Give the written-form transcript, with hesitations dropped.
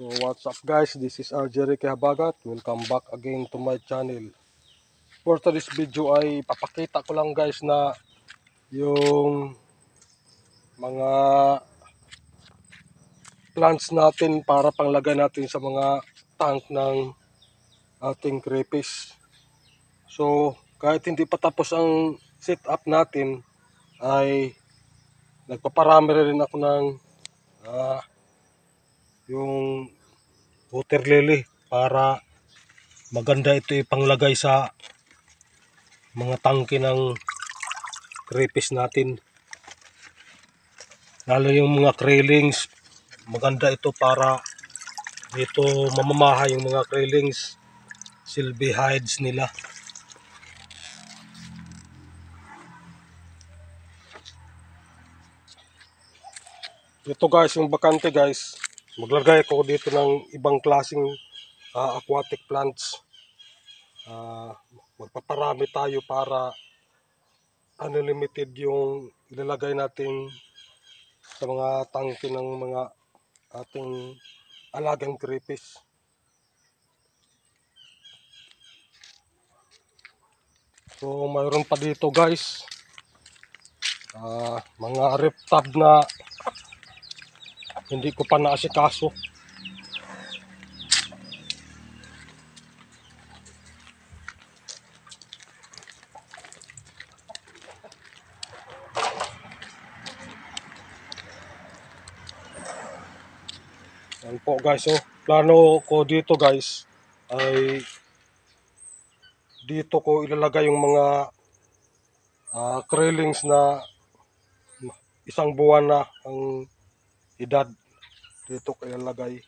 So what's up guys, this is RJ Habagat. Welcome back again to my channel. For today's video ay papakita ko lang guys na yung mga plants natin para panglagay natin sa mga tank ng ating crayfish. So kahit hindi pa tapos ang setup natin ay nagpaparami rin ako ng yung water lily para maganda ito ipanglagay sa mga tangke ng crayfish natin, lalo yung mga krillings. Maganda ito para dito mamamaha yung mga krillings, silby hides nila. Ito guys yung bakante guys, maglagay ako dito ng ibang klaseng aquatic plants. Magpaparami tayo para unlimited yung ilalagay natin sa mga tangke ng mga ating alagang crayfish. So mayroon pa dito guys mga reptab na hindi ko pa naasikaso. Yan po guys, so plano ko dito guys ay dito ko ilalagay yung mga krillings na isang buwan na ang edad. Dito ko ilalagay.